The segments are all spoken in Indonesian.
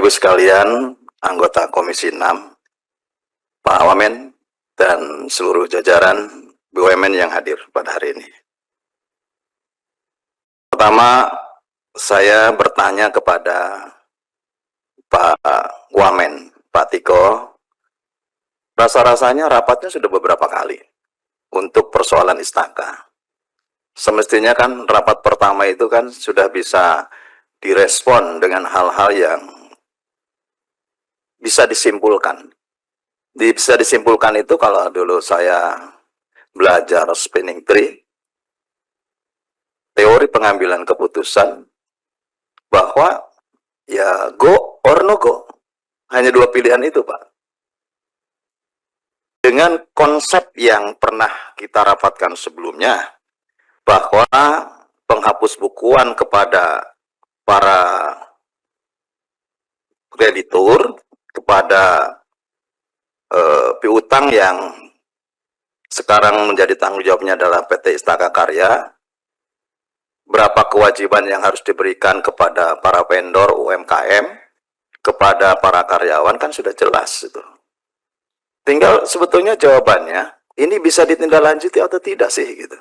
Ibu sekalian, anggota Komisi 6, Pak Wamen, dan seluruh jajaran BUMN yang hadir pada hari ini. Pertama, saya bertanya kepada Pak Wamen, Pak Tiko, rasa-rasanya rapatnya sudah beberapa kali untuk persoalan istaka. Semestinya kan rapat pertama itu kan sudah bisa direspon dengan hal-hal yang bisa disimpulkan. Bisa disimpulkan itu kalau dulu saya belajar spinning tree, teori pengambilan keputusan, bahwa ya go or no go. Hanya dua pilihan itu, Pak. Dengan konsep yang pernah kita rapatkan sebelumnya, bahwa penghapus bukuan kepada para kreditur, kepada piutang yang sekarang menjadi tanggung jawabnya adalah PT Istaka Karya, berapa kewajiban yang harus diberikan kepada para vendor UMKM, kepada para karyawan kan sudah jelas itu. Tinggal sebetulnya jawabannya, ini bisa ditindaklanjuti atau tidak sih gitu.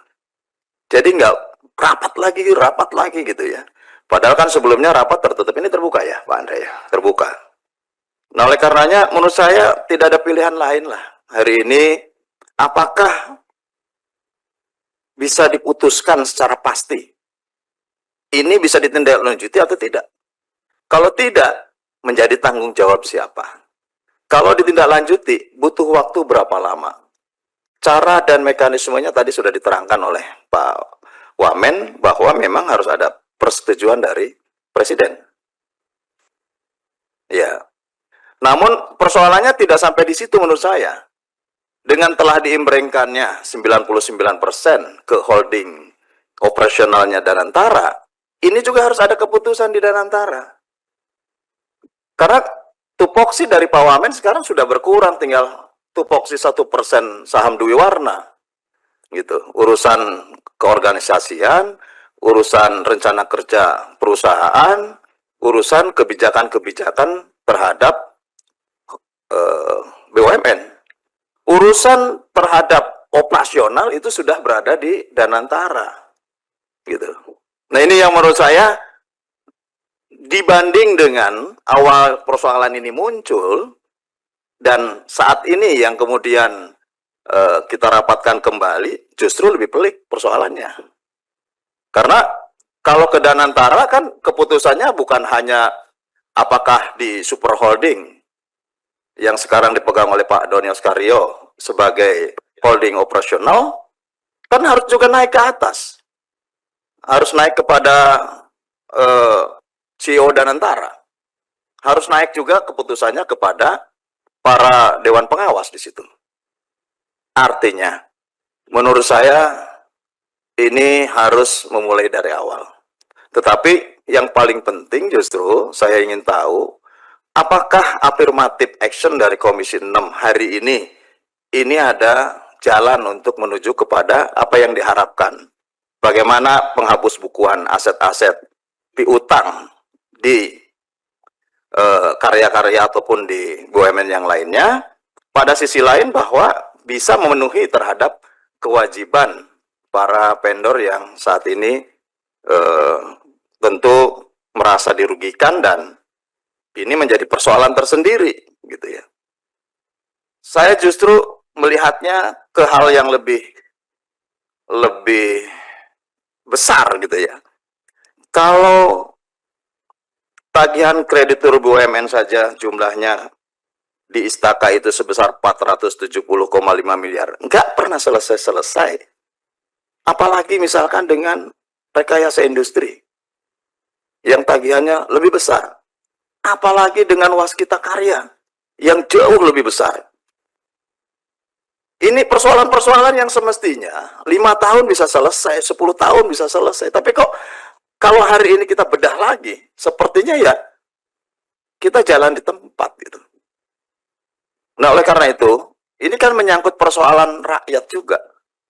Jadi nggak rapat lagi gitu ya. Padahal kan sebelumnya rapat tertutup, ini terbuka ya Pak Andre ya, terbuka. Nah oleh karenanya menurut saya tidak ada pilihan lain lah. Hari ini apakah bisa diputuskan secara pasti ini bisa ditindaklanjuti atau tidak? Kalau tidak, menjadi tanggung jawab siapa? Kalau ditindaklanjuti, butuh waktu berapa lama? Cara dan mekanismenya tadi sudah diterangkan oleh Pak Wamen bahwa memang harus ada persetujuan dari Presiden. Ya. Namun persoalannya tidak sampai di situ menurut saya. Dengan telah diimbrengkannya 99% ke holding operasionalnya Danantara, ini juga harus ada keputusan di Danantara. Karena tupoksi dari Pak Wamen sekarang sudah berkurang, tinggal tupoksi 1% saham Dwi Warna. Gitu. Urusan keorganisasian, urusan rencana kerja perusahaan, urusan kebijakan-kebijakan terhadap BUMN. Urusan terhadap operasional itu sudah berada di Danantara. Gitu. Nah ini yang menurut saya dibanding dengan awal persoalan ini muncul dan saat ini yang kemudian kita rapatkan kembali, justru lebih pelik persoalannya. Karena kalau ke Danantara kan keputusannya bukan hanya apakah di super holding yang sekarang dipegang oleh Pak Doni Oskario sebagai holding operasional, kan harus juga naik ke atas. Harus naik kepada CEO Danantara. Harus naik juga keputusannya kepada para dewan pengawas di situ. Artinya, menurut saya ini harus memulai dari awal. Tetapi yang paling penting justru saya ingin tahu apakah affirmative action dari Komisi 6 hari ini ada jalan untuk menuju kepada apa yang diharapkan. Bagaimana penghapus bukuan aset-aset piutang di karya-karya ataupun di BUMN yang lainnya. Pada sisi lain bahwa bisa memenuhi terhadap kewajiban para vendor yang saat ini tentu merasa dirugikan dan ini menjadi persoalan tersendiri gitu ya. Saya justru melihatnya ke hal yang lebih besar gitu ya. Kalau tagihan kreditur BUMN saja jumlahnya di Istaka itu sebesar 470,5 miliar, nggak pernah selesai-selesai. Apalagi misalkan dengan rekayasa industri yang tagihannya lebih besar. Apalagi dengan Waskita Karya yang jauh lebih besar. Ini persoalan-persoalan yang semestinya 5 tahun bisa selesai, 10 tahun bisa selesai. Tapi kok kalau hari ini kita bedah lagi, sepertinya ya kita jalan di tempat gitu. Nah oleh karena itu, ini kan menyangkut persoalan rakyat juga.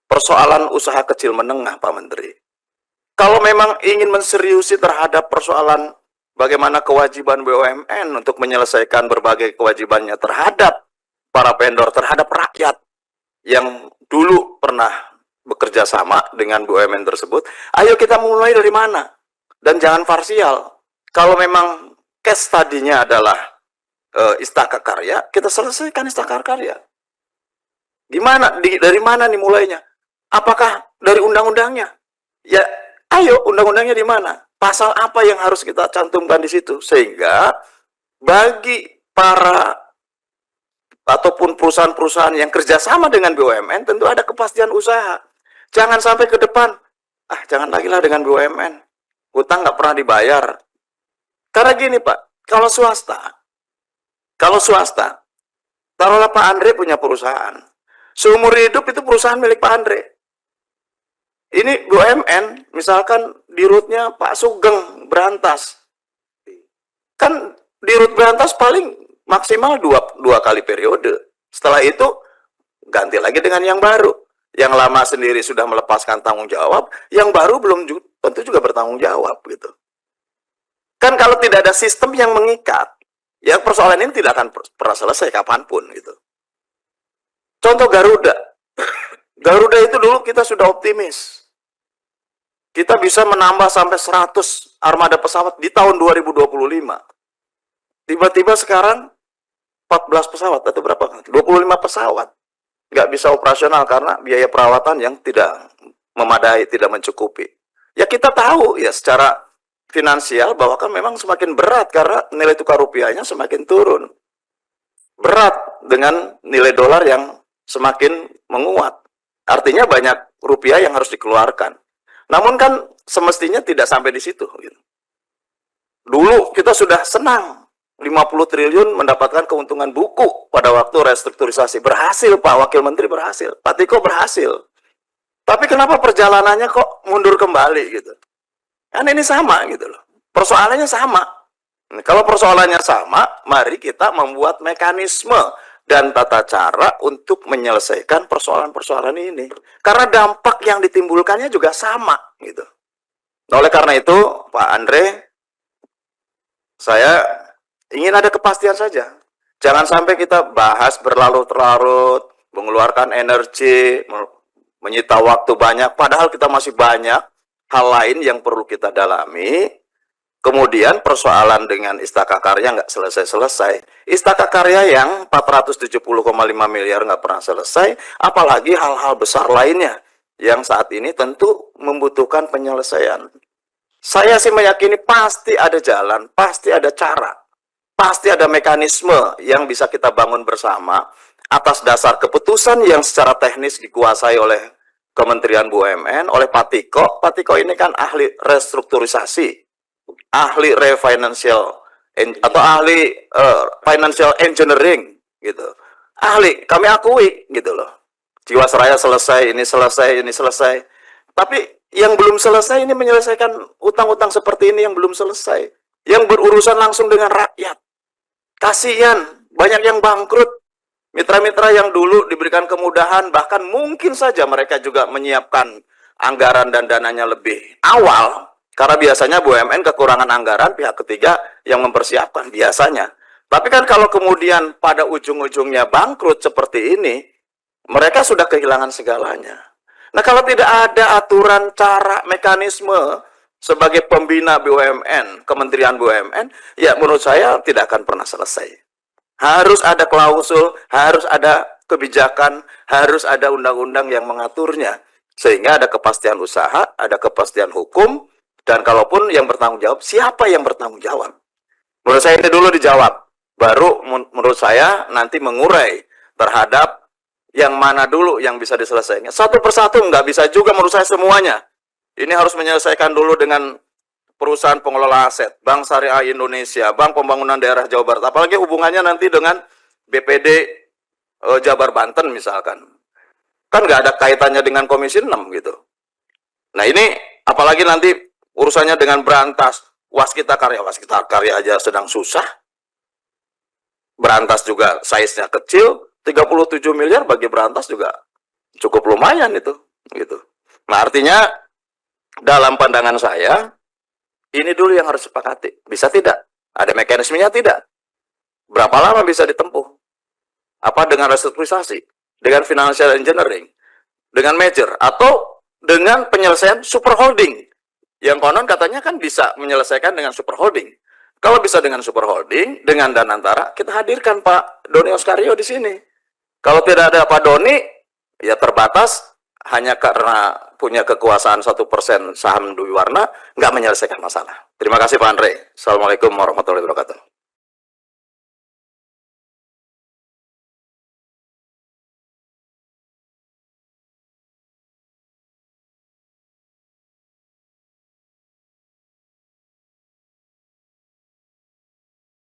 Persoalan usaha kecil menengah Pak Menteri. Kalau memang ingin menseriusi terhadap persoalan bagaimana kewajiban BUMN untuk menyelesaikan berbagai kewajibannya terhadap para vendor, terhadap rakyat yang dulu pernah bekerja sama dengan BUMN tersebut. Ayo kita mulai dari mana? Dan jangan parsial. Kalau memang case tadinya adalah Istaka Karya, kita selesaikan Istaka Karya. Gimana? Dari mana nih mulainya? Apakah dari undang-undangnya? Ya, ayo undang-undangnya di mana? Pasal apa yang harus kita cantumkan di situ? Sehingga bagi para ataupun perusahaan-perusahaan yang kerjasama dengan BUMN tentu ada kepastian usaha. Jangan sampai ke depan, jangan lagi lah dengan BUMN. Hutang nggak pernah dibayar. Karena gini Pak, kalau swasta, taruhlah Pak Andre punya perusahaan. Seumur hidup itu perusahaan milik Pak Andre. Ini BUMN, misalkan dirutnya Pak Sugeng Berantas. Kan dirut Berantas paling maksimal dua kali periode. Setelah itu ganti lagi dengan yang baru. Yang lama sendiri sudah melepaskan tanggung jawab, yang baru belum tentu juga bertanggung jawab gitu. Kan kalau tidak ada sistem yang mengikat, ya persoalan ini tidak akan pernah selesai kapanpun gitu. Contoh Garuda. Garuda itu dulu kita sudah optimis. Kita bisa menambah sampai 100 armada pesawat di tahun 2025. Tiba-tiba sekarang 14 pesawat atau berapa? 25 pesawat. Nggak bisa operasional karena biaya perawatan yang tidak memadai, tidak mencukupi. Ya kita tahu ya secara finansial bahwa kan memang semakin berat karena nilai tukar rupiahnya semakin turun. Berat dengan nilai dolar yang semakin menguat. Artinya banyak rupiah yang harus dikeluarkan. Namun kan semestinya tidak sampai di situ. Gitu. Dulu kita sudah senang 50 triliun mendapatkan keuntungan buku pada waktu restrukturisasi. Berhasil Pak Wakil Menteri, berhasil. Pak Tiko berhasil. Tapi kenapa perjalanannya kok mundur kembali gitu? Kan ini sama gitu loh. Persoalannya sama. Nah, kalau persoalannya sama, mari kita membuat mekanisme dan tata cara untuk menyelesaikan persoalan-persoalan ini. Karena dampak yang ditimbulkannya juga sama gitu. Nah, oleh karena itu, Pak Andre, saya ingin ada kepastian saja. Jangan sampai kita bahas berlarut-larut, mengeluarkan energi, menyita waktu banyak, padahal kita masih banyak hal lain yang perlu kita dalami. Kemudian persoalan dengan Istaka Karya nggak selesai-selesai. Istaka Karya yang 470,5 miliar nggak pernah selesai, apalagi hal-hal besar lainnya yang saat ini tentu membutuhkan penyelesaian. Saya sih meyakini pasti ada jalan, pasti ada cara, pasti ada mekanisme yang bisa kita bangun bersama atas dasar keputusan yang secara teknis dikuasai oleh Kementerian BUMN, oleh Pak Tiko. Pak Tiko ini kan ahli restrukturisasi, ahli refinancial atau ahli financial engineering gitu. Ahli, kami akui gitu loh. Jiwasraya selesai, ini selesai, ini selesai. Tapi yang belum selesai ini menyelesaikan utang-utang seperti ini yang belum selesai. Yang berurusan langsung dengan rakyat. Kasihan, banyak yang bangkrut. Mitra-mitra yang dulu diberikan kemudahan, bahkan mungkin saja mereka juga menyiapkan anggaran dan dananya lebih awal. Karena biasanya BUMN kekurangan anggaran, pihak ketiga yang mempersiapkan biasanya. Tapi kan kalau kemudian pada ujung-ujungnya bangkrut seperti ini, mereka sudah kehilangan segalanya. Nah, kalau tidak ada aturan, cara, mekanisme sebagai pembina BUMN, Kementerian BUMN, ya menurut saya tidak akan pernah selesai. Harus ada klausul, harus ada kebijakan, harus ada undang-undang yang mengaturnya. Sehingga ada kepastian usaha, ada kepastian hukum, dan kalaupun yang bertanggung jawab, siapa yang bertanggung jawab? Menurut saya ini dulu dijawab. Baru menurut saya nanti mengurai terhadap yang mana dulu yang bisa diselesaikan. Satu persatu nggak bisa juga menurut saya semuanya. Ini harus menyelesaikan dulu dengan perusahaan pengelola aset, Bank Syariah Indonesia, Bank Pembangunan Daerah Jawa Barat. Apalagi hubungannya nanti dengan BPD Jabar Banten misalkan. Kan nggak ada kaitannya dengan Komisi 6 gitu. Nah ini apalagi nanti urusannya dengan Berantas, Waskita Karya aja sedang susah. Berantas juga size-nya kecil, 37 miliar bagi Berantas juga cukup lumayan itu gitu. Nah, artinya dalam pandangan saya Ini dulu yang harus disepakati. Bisa tidak? Ada mekanismenya tidak? Berapa lama bisa ditempuh? Apa dengan restrukturisasi? Dengan financial engineering? Dengan merger? Atau dengan penyelesaian super holding? Yang konon katanya kan bisa menyelesaikan dengan super holding. Kalau bisa dengan super holding, dengan Danantara, kita hadirkan Pak Doni Oskario di sini. Kalau tidak ada Pak Doni, ya terbatas, hanya karena punya kekuasaan 1% saham Dwi Warna, nggak menyelesaikan masalah. Terima kasih Pak Andre. Assalamualaikum warahmatullahi wabarakatuh.